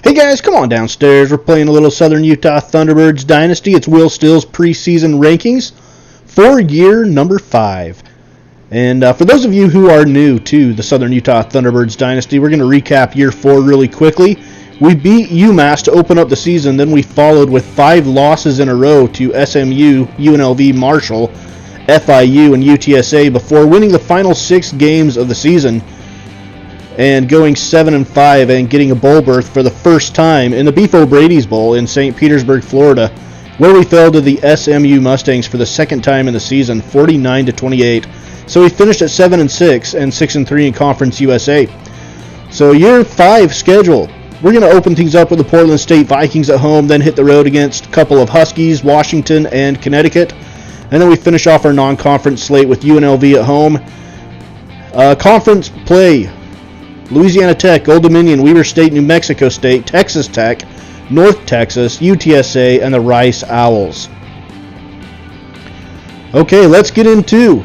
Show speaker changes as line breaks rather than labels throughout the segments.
Hey guys, come on downstairs. We're playing a little Southern Utah Thunderbirds Dynasty. It's Will Still's preseason rankings for year number 5. And for those of you who are new to the Southern Utah Thunderbirds Dynasty, we're going to recap year 4 really quickly. We beat UMass to open up the season, then we followed with 5 losses in a row to SMU, UNLV, Marshall, FIU, and UTSA before winning the final 6 games of the season and going 7-5 and getting a bowl berth for the first time in the Beef O'Brady's Bowl in St. Petersburg, Florida, where we fell to the SMU Mustangs for the second time in the season, 49-28. So we finished at 7-6 and 6-3 in Conference USA. So year 5 schedule. We're going to open things up with the Portland State Vikings at home, then hit the road against a couple of Huskies, Washington, and Connecticut. And then we finish off our non-conference slate with UNLV at home. Conference play. Louisiana Tech, Old Dominion, Weber State, New Mexico State, Texas Tech, North Texas, UTSA, and the Rice Owls. Okay, let's get into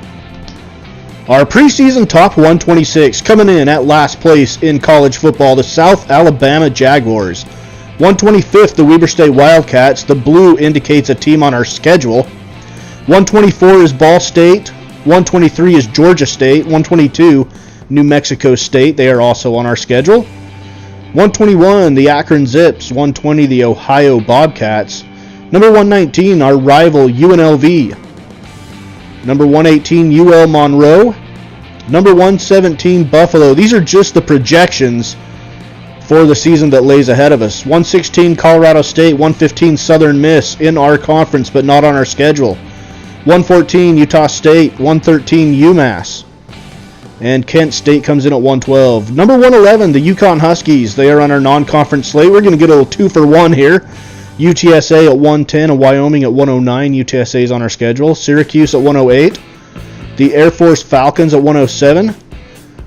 our preseason top 126. Coming in at last place in college football, the South Alabama Jaguars. 125th, the Weber State Wildcats. The blue indicates a team on our schedule. 124 is Ball State. 123 is Georgia State. 122 New Mexico State, they are also on our schedule. 121, the Akron Zips. 120, the Ohio Bobcats. Number 119, our rival UNLV. Number 118, UL Monroe. Number 117, Buffalo. These are just the projections for the season that lays ahead of us. 116, Colorado State. 115, Southern Miss in our conference, but not on our schedule. 114, Utah State. 113, UMass. And Kent State comes in at 112. Number 111, the Yukon Huskies. They are on our non-conference slate. We're going to get a little 2-for-1 here. UTSA at 110 and Wyoming at 109. UTSA is on our schedule. Syracuse at 108. The Air Force Falcons at 107.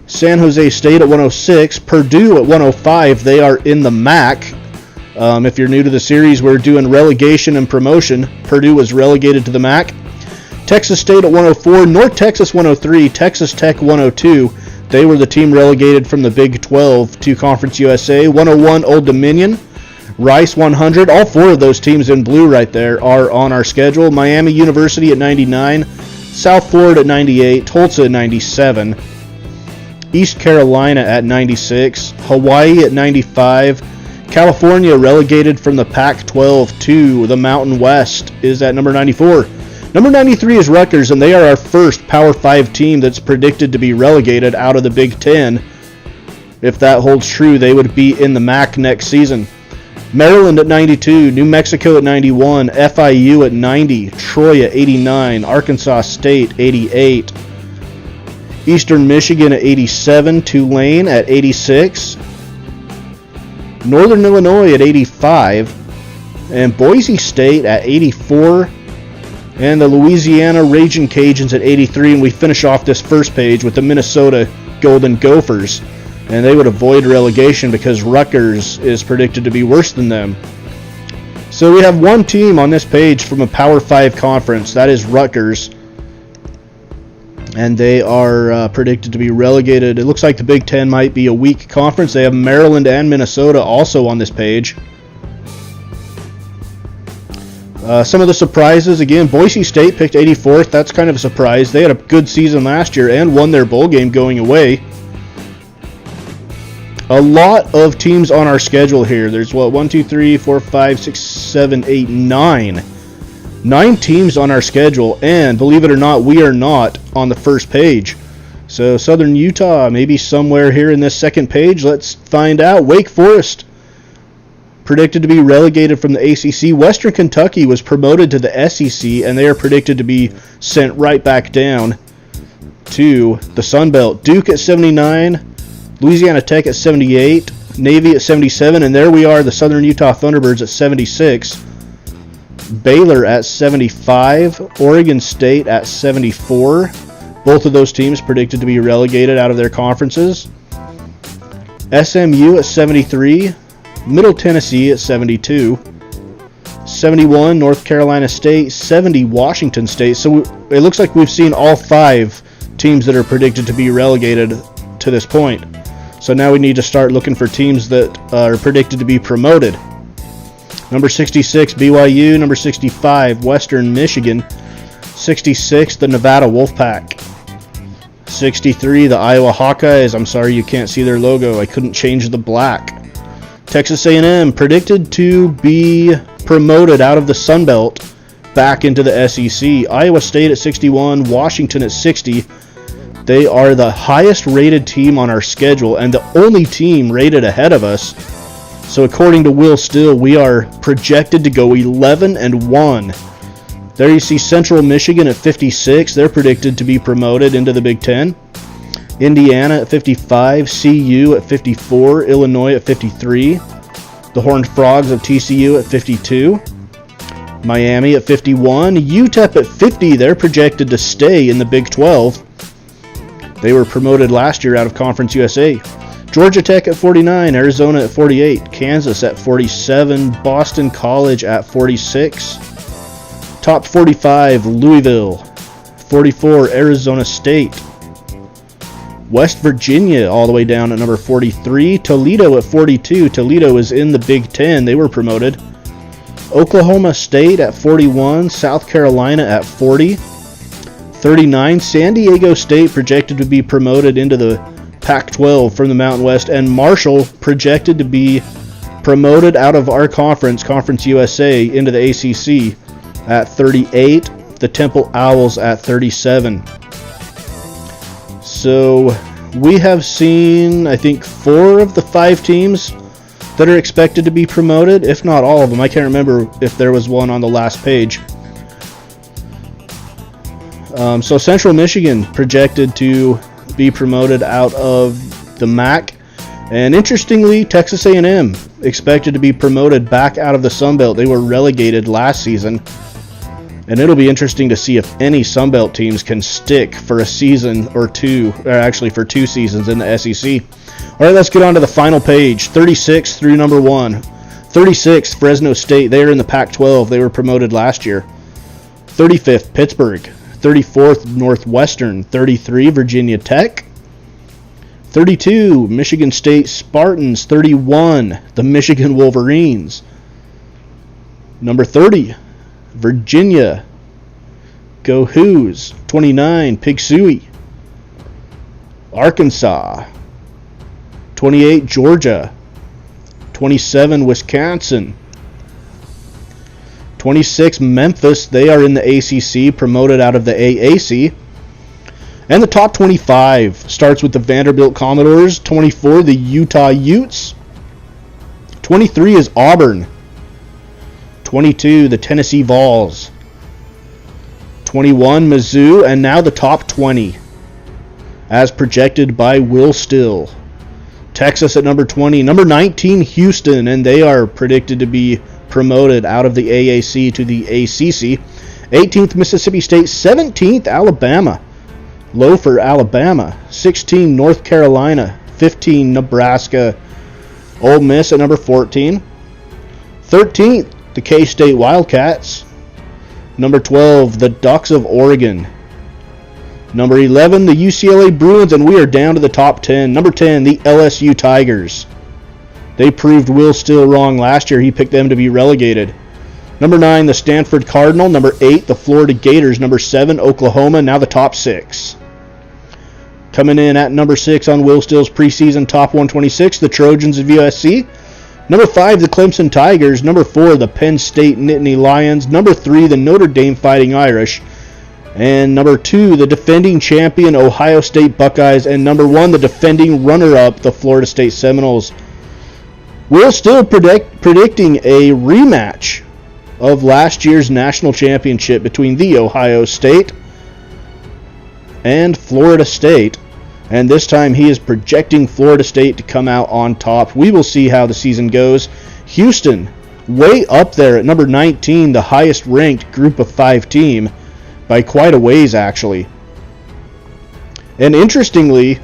San Jose State at 106. Purdue at 105. They are in the MAC. If you're new to the series, we're doing relegation and promotion. Purdue was relegated to the MAC. Texas State at 104, North Texas 103, Texas Tech 102. They were the team relegated from the Big 12 to Conference USA. 101, Old Dominion. Rice 100. All 4 of those teams in blue right there are on our schedule. Miami University at 99, South Florida at 98, Tulsa at 97, East Carolina at 96, Hawaii at 95. California relegated from the Pac-12 to the Mountain West is at number 94. Number 93 is Rutgers, and they are our first Power 5 team that's predicted to be relegated out of the Big 10. If that holds true, they would be in the MAC next season. Maryland at 92, New Mexico at 91, FIU at 90, Troy at 89, Arkansas State 88, Eastern Michigan at 87, Tulane at 86, Northern Illinois at 85, and Boise State at 84, and the Louisiana Ragin' Cajuns at 83, and we finish off this first page with the Minnesota Golden Gophers, and they would avoid relegation because Rutgers is predicted to be worse than them. So we have one team on this page from a Power 5 conference, that is Rutgers, and they are predicted to be relegated. It looks like the Big 10 might be a weak conference. They have Maryland and Minnesota also on this page. Some of the surprises, again, Boise State picked 84th. That's kind of a surprise. They had a good season last year and won their bowl game going away. A lot of teams on our schedule here. There's, 1, 2, 3, 4, 5, 6, 7, 8, 9. 9 teams on our schedule, and believe it or not, we are not on the first page. So Southern Utah, maybe somewhere here in this second page. Let's find out. Wake Forest, predicted to be relegated from the ACC. Western Kentucky was promoted to the SEC, and they are predicted to be sent right back down to the Sun Belt. Duke at 79, Louisiana Tech at 78, Navy at 77, and there we are, the Southern Utah Thunderbirds at 76. Baylor at 75, Oregon State at 74. Both of those teams predicted to be relegated out of their conferences. SMU at 73, Middle Tennessee at 72, 71 North Carolina State, 70 Washington State. So it looks like we've seen all 5 teams that are predicted to be relegated to this point. So now we need to start looking for teams that are predicted to be promoted. Number 66, BYU. Number 65, Western Michigan. 66, the Nevada Wolfpack. 63, the Iowa Hawkeyes. I'm sorry you can't see their logo. I couldn't change the black. Texas A&M predicted to be promoted out of the Sun Belt back into the SEC. Iowa State at 61, Washington at 60. They are the highest rated team on our schedule and the only team rated ahead of us. So according to Will Still, we are projected to go 11-1. There you see Central Michigan at 56. They're predicted to be promoted into the Big Ten. Indiana at 55. CU at 54. Illinois at 53. The Horned Frogs of TCU at 52. Miami at 51. UTEP at 50. They're projected to stay in the Big 12. They were promoted last year out of Conference USA. Georgia Tech at 49, Arizona at 48, Kansas at 47, Boston College at 46. Top 45, Louisville. 44, Arizona State. West Virginia all the way down at number 43. Toledo at 42. Toledo is in the Big Ten. They were promoted. Oklahoma State at 41. South Carolina at 40. 39, San Diego State projected to be promoted into the Pac-12 from the Mountain West, and Marshall projected to be promoted out of our conference, Conference USA, into the ACC at 38. The Temple Owls at 37. So we have seen, I think, 4 of the 5 teams that are expected to be promoted, if not all of them. I can't remember if there was one on the last page. So Central Michigan projected to be promoted out of the MAC. And interestingly, Texas A&M expected to be promoted back out of the Sun Belt. They were relegated last season. And it'll be interesting to see if any Sun Belt teams can stick for a season or two, or actually for 2 seasons in the SEC. All right, let's get on to the final page, 36 through number 1. 36, Fresno State. They are in the Pac-12. They were promoted last year. 35th, Pittsburgh. 34th, Northwestern. 33, Virginia Tech. 32, Michigan State Spartans. 31, the Michigan Wolverines. Number 30, Virginia. Go Hoos. 29, Pig Suey. Arkansas. 28, Georgia. 27, Wisconsin. 26, Memphis. They are in the ACC, promoted out of the AAC. And the top 25 starts with the Vanderbilt Commodores. 24, the Utah Utes. 23 is Auburn. 22, the Tennessee Vols. 21, Mizzou. And now the top 20, as projected by Will Still. Texas at number 20. Number 19, Houston. And they are predicted to be promoted out of the AAC to the ACC. 18th, Mississippi State. 17th, Alabama. Low for Alabama. 16, North Carolina. 15, Nebraska. Ole Miss at number 14. 13th, the K-State Wildcats. Number 12, the Ducks of Oregon. Number 11, the UCLA Bruins, and we are down to the top 10. Number 10, the LSU Tigers. They proved Will Still wrong last year. He picked them to be relegated. Number 9, the Stanford Cardinal. Number 8, the Florida Gators. Number 7, Oklahoma. Now the top 6. Coming in at number 6 on Will Still's preseason top 126, the Trojans of USC. Number 5, the Clemson Tigers. Number 4, the Penn State Nittany Lions. Number 3, the Notre Dame Fighting Irish. And number 2, the defending champion Ohio State Buckeyes. And number 1, the defending runner-up, the Florida State Seminoles. We're still predicting a rematch of last year's national championship between the Ohio State and Florida State. And this time he is projecting Florida State to come out on top. We will see how the season goes. Houston, way up there at number 19, the highest ranked group of 5 team, by quite a ways actually. And interestingly,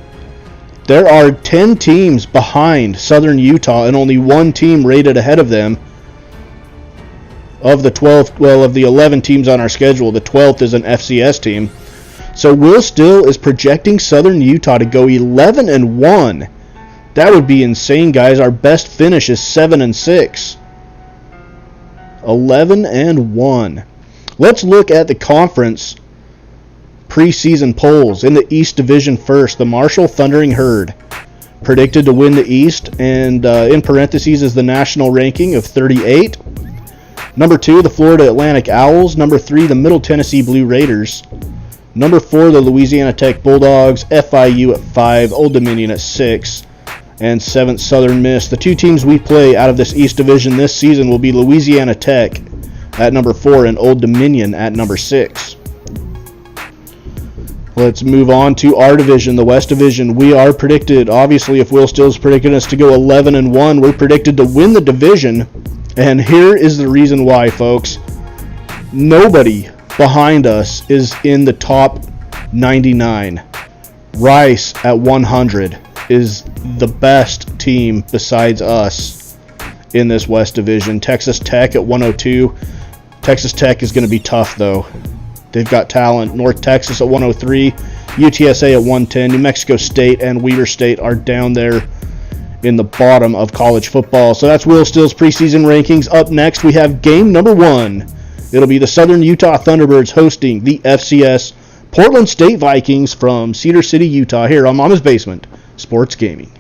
there are 10 teams behind Southern Utah and only 1 team rated ahead of them. Of the 11 teams on our schedule, the 12th is an FCS team. So Will Still is projecting Southern Utah to go 11-1 That would be insane, guys. Our best finish is 7-6. 11-1. Let's look at the conference preseason polls. In the East Division first, the Marshall Thundering Herd predicted to win the East, and in parentheses is the national ranking of 38. Number 2, the Florida Atlantic Owls. Number 3, the Middle Tennessee Blue Raiders. Number 4, the Louisiana Tech Bulldogs. FIU at 5, Old Dominion at 6, and 7th Southern Miss. The 2 teams we play out of this East Division this season will be Louisiana Tech at number 4 and Old Dominion at number 6. Let's move on to our division, the West Division. We are predicted, obviously, if Will Still's predicted us to go 11-1, we're predicted to win the division. And here is the reason why, folks. Nobody behind us is in the top 99. Rice at 100 is the best team besides us in this West Division. Texas Tech at 102. Texas Tech is going to be tough, though. They've got talent. North Texas at 103. UTSA at 110. New Mexico State and Weber State are down there in the bottom of college football. So that's Will Still's preseason rankings. Up next, we have game number 1. It'll be the Southern Utah Thunderbirds hosting the FCS Portland State Vikings from Cedar City, Utah, here on Mama's Basement Sports Gaming.